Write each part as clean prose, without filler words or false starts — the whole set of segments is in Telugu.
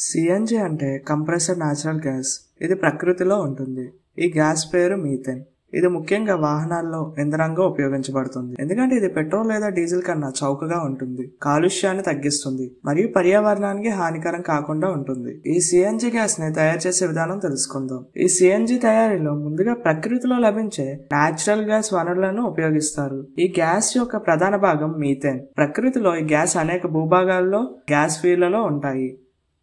సిఎన్జి అంటే కంప్రెస్డ్ న్యాచురల్ గ్యాస్. ఇది ప్రకృతిలో ఉంటుంది. ఈ గ్యాస్ పేరు మీథేన్. ఇది ముఖ్యంగా వాహనాల్లో ఇంధనంగా ఉపయోగించబడుతుంది. ఎందుకంటే ఇది పెట్రోల్ లేదా డీజిల్ కన్నా చౌకగా ఉంటుంది, కాలుష్యాన్ని తగ్గిస్తుంది మరియు పర్యావరణానికి హానికరం కాకుండా ఉంటుంది. ఈ సిఎన్జి గ్యాస్ ని తయారు చేసే విధానం తెలుసుకుందాం. ఈ సిఎన్జి తయారీలో ముందుగా ప్రకృతిలో లభించే న్యాచురల్ గ్యాస్ వనరులను ఉపయోగిస్తారు. ఈ గ్యాస్ యొక్క ప్రధాన భాగం మీథేన్. ప్రకృతిలో ఈ గ్యాస్ అనేక భూభాగాల్లో గ్యాస్ ఫీల్డ్లలో ఉంటాయి.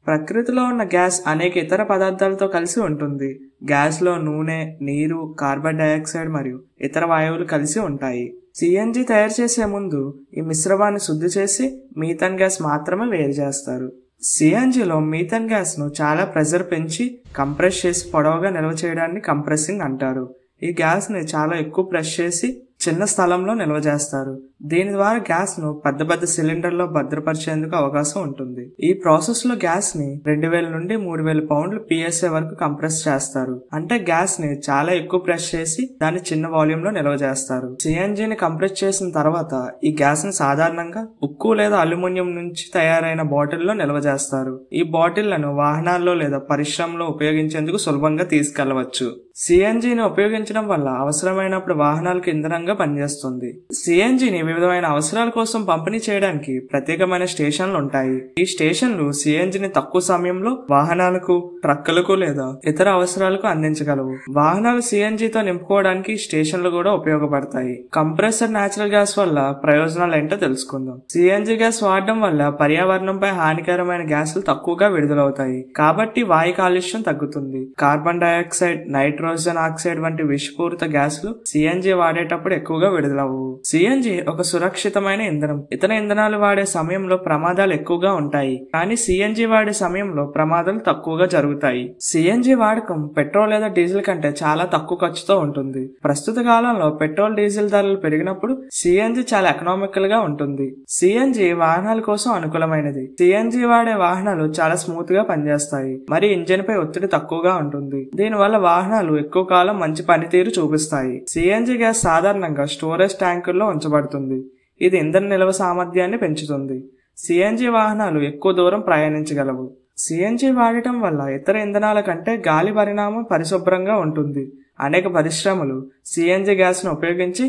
ప్రకృతిలో ఉన్న గ్యాస్ అనేక ఇతర పదార్థాలతో కలిసి ఉంటుంది. గ్యాస్ లో నూనె, నీరు, కార్బన్ డైఆక్సైడ్ మరియు ఇతర వాయువులు కలిసి ఉంటాయి. సిఎన్జి తయారు చేసే ముందు ఈ మిశ్రమాన్ని శుద్ధి చేసి మీథేన్ గ్యాస్ మాత్రమే వేరు చేస్తారు. సిఎన్జిలో మీథేన్ గ్యాస్ ను చాలా ప్రెషర్ పెంచి కంప్రెస్ చేసి పొడవుగా నిల్వ చేయడాన్ని కంప్రెసింగ్ అంటారు. ఈ గ్యాస్ ని చాలా ఎక్కువ ప్రెస్ చేసి చిన్న స్థలంలో నిల్వ చేస్తారు. దీని ద్వారా గ్యాస్ ను పెద్ద పెద్ద సిలిండర్ లో భద్రపరిచేందుకు అవకాశం ఉంటుంది. ఈ ప్రాసెస్ లో గ్యాస్ ని 2000 నుండి 3000 పౌండ్లు PSI వరకు కంప్రెస్ చేస్తారు. అంటే గ్యాస్ ని చాలా ఎక్కువ ప్రెస్ చేసి దాన్ని చిన్న వాల్యూమ్ లో నిల్వ చేస్తారు. సిఎన్జిని కంప్రెస్ చేసిన తర్వాత ఈ గ్యాస్ ని సాధారణంగా ఉక్కు లేదా అల్యూమినియం నుంచి తయారైన బాటిల్లో నిల్వ చేస్తారు. ఈ బాటిళ్లను వాహనాల్లో లేదా పరిశ్రమలో ఉపయోగించేందుకు సులభంగా తీసుకెళ్లవచ్చు. సిఎన్జిని ఉపయోగించడం వల్ల అవసరమైనప్పుడు వాహనాలకు ఇంధనంగా పనిచేస్తుంది. సిఎన్జిని వివిధమైన అవసరాల కోసం పంపిణీ చేయడానికి ప్రత్యేకమైన స్టేషన్లు ఉంటాయి. ఈ స్టేషన్లు సిఎన్జిని తక్కువ సమయంలో వాహనాలకు, ట్రక్కులకు లేదా ఇతర అవసరాలకు అందించగలవు. వాహనాలు సిఎన్జితో నింపుకోవడానికి స్టేషన్లు కూడా ఉపయోగపడతాయి. కంప్రెసర్ న్యాచురల్ గ్యాస్ వల్ల ప్రయోజనాలు ఏంటో తెలుసుకుందాం. సిఎన్జి గ్యాస్ వాడడం వల్ల పర్యావరణంపై హానికరమైన గ్యాసులు తక్కువగా విడుదలవుతాయి. కాబట్టి వాయు కాలుష్యం తగ్గుతుంది. కార్బన్ డైఆక్సైడ్, నైట్రోజన్ ఆక్సైడ్ వంటి విషపూరిత గ్యాసులు సిఎన్జి వాడేటప్పుడు ఎక్కువగా విడుదలవు. సిఎన్జి ఒక సురక్షితమైన ఇంధనం. ఇతర ఇంధనాలు వాడే సమయంలో ప్రమాదాలు ఎక్కువగా ఉంటాయి, కానీ సిఎన్జి వాడే సమయంలో ప్రమాదాలు తక్కువగా జరుగుతాయి. సిఎన్జి వాడకం పెట్రోల్ లేదా డీజిల్ కంటే చాలా తక్కువ ఖర్చుతో ఉంటుంది. ప్రస్తుత కాలంలో పెట్రోల్, డీజిల్ ధరలు పెరిగినప్పుడు సిఎన్జి చాలా ఎకనామికల్ గా ఉంటుంది. సిఎన్జి వాహనాల కోసం అనుకూలమైనది. సిఎన్జి వాడే వాహనాలు చాలా స్మూత్ గా పనిచేస్తాయి మరియు ఇంజిన్ పై ఒత్తిడి తక్కువగా ఉంటుంది. దీనివల్ల వాహనాలు ఎక్కువ కాలం మంచి పనితీరు చూపిస్తాయి. సిఎన్జి గ్యాస్ సాధారణంగా స్టోరేజ్ ట్యాంకుల్లో ఉంచబడుతుంది. ఇది ఇంధన నిల్వ సామర్థ్యాన్ని పెంచుతుంది. సిఎన్జి వాహనాలు ఎక్కువ దూరం ప్రయాణించగలవు. సిఎన్జి వాడటం వల్ల ఇతర ఇంధనాల కంటే గాలి పరిమాణం పరిశుభ్రంగా ఉంటుంది. అనేక పరిశ్రమలు సిఎన్జి గ్యాస్ ను ఉపయోగించి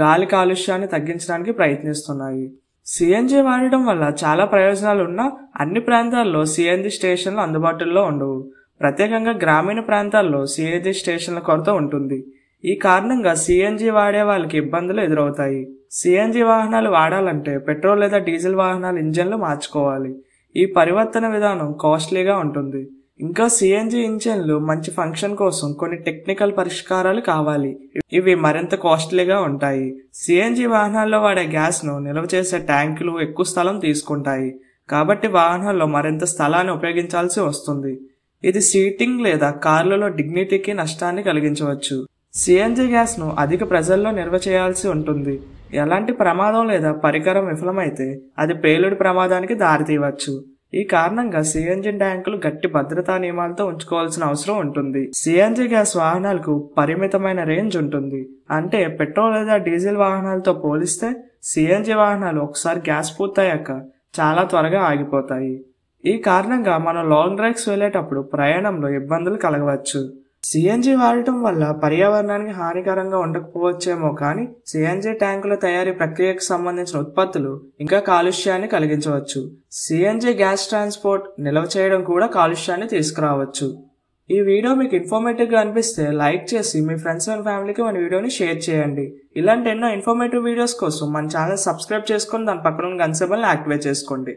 గాలి కాలుష్యాన్ని తగ్గించడానికి ప్రయత్నిస్తున్నాయి. సిఎన్జి వాడటం వల్ల చాలా ప్రయోజనాలు ఉన్నా అన్ని ప్రాంతాల్లో సిఎన్జి స్టేషన్లు అందుబాటులో ఉండవు. ప్రత్యేకంగా గ్రామీణ ప్రాంతాల్లో సిఎన్జి స్టేషన్ల కొరత ఉంటుంది. ఈ కారణంగా సిఎన్జి వాడే వాళ్ళకి ఇబ్బందులు ఎదురవుతాయి. సిఎన్జి వాహనాలు వాడాలంటే పెట్రోల్ లేదా డీజిల్ వాహనాల ఇంజన్లు మార్చుకోవాలి. ఈ పరివర్తన విధానం కాస్ట్లీగా ఉంటుంది. ఇంకా సిఎన్జి ఇంజన్లు మంచి ఫంక్షన్ కోసం కొన్ని టెక్నికల్ పరిష్కారాలు కావాలి. ఇవి మరింత కాస్ట్లీగా ఉంటాయి. సిఎన్జి వాహనాల్లో వాడే గ్యాస్ ను నిల్వ చేసే ట్యాంకులు ఎక్కువ స్థలం తీసుకుంటాయి. కాబట్టి వాహనాల్లో మరింత స్థలాన్ని ఉపయోగించాల్సి వస్తుంది. ఇది సీటింగ్ లేదా కార్లలో డిగ్నిటీకి నష్టాన్ని కలిగించవచ్చు. సిఎన్జి గ్యాస్ ను అధిక ప్రెజర్లో నిల్వ చేయాల్సి ఉంటుంది. ఎలాంటి ప్రమాదం లేదా పరికరం విఫలమైతే అది పేలుడు ప్రమాదానికి దారితీయవచ్చు. ఈ కారణంగా సిఎన్జి ట్యాంకులు గట్టి భద్రతా నియమాలతో ఉంచుకోవాల్సిన అవసరం ఉంటుంది. సిఎన్జి గ్యాస్ వాహనాలకు పరిమితమైన రేంజ్ ఉంటుంది. అంటే పెట్రోల్ లేదా డీజిల్ వాహనాలతో పోలిస్తే సిఎన్జి వాహనాలు ఒకసారి గ్యాస్ పూర్తయ్యాక చాలా త్వరగా ఆగిపోతాయి. ఈ కారణంగా మనం లాంగ్ డ్రైవ్స్ వెళ్లేటప్పుడు ప్రయాణంలో ఇబ్బందులు కలగవచ్చు. సిఎన్జి వాడటం వల్ల పర్యావరణానికి హానికరంగా ఉండకపోవచ్చేమో, కానీ సిఎన్జి ట్యాంకుల తయారీ ప్రక్రియకు సంబంధించిన ఉత్పత్తులు ఇంకా కాలుష్యాన్ని కలిగించవచ్చు. సిఎన్జి గ్యాస్ ట్రాన్స్పోర్ట్, నిల్వ చేయడం కూడా కాలుష్యాన్ని తీసుకురావచ్చు. ఈ వీడియో మీకు ఇన్ఫర్మేటివ్ గా అనిపిస్తే లైక్ చేసి మీ ఫ్రెండ్స్ అండ్ ఫ్యామిలీకి మన వీడియోని షేర్ చేయండి. ఇలాంటి ఎన్నో ఇన్ఫర్మేటివ్ వీడియోస్ కోసం మన ఛానల్ సబ్స్క్రైబ్ చేసుకుని దాని పక్కన గన్ సింబల్ ని యాక్టివేట్ చేసుకోండి.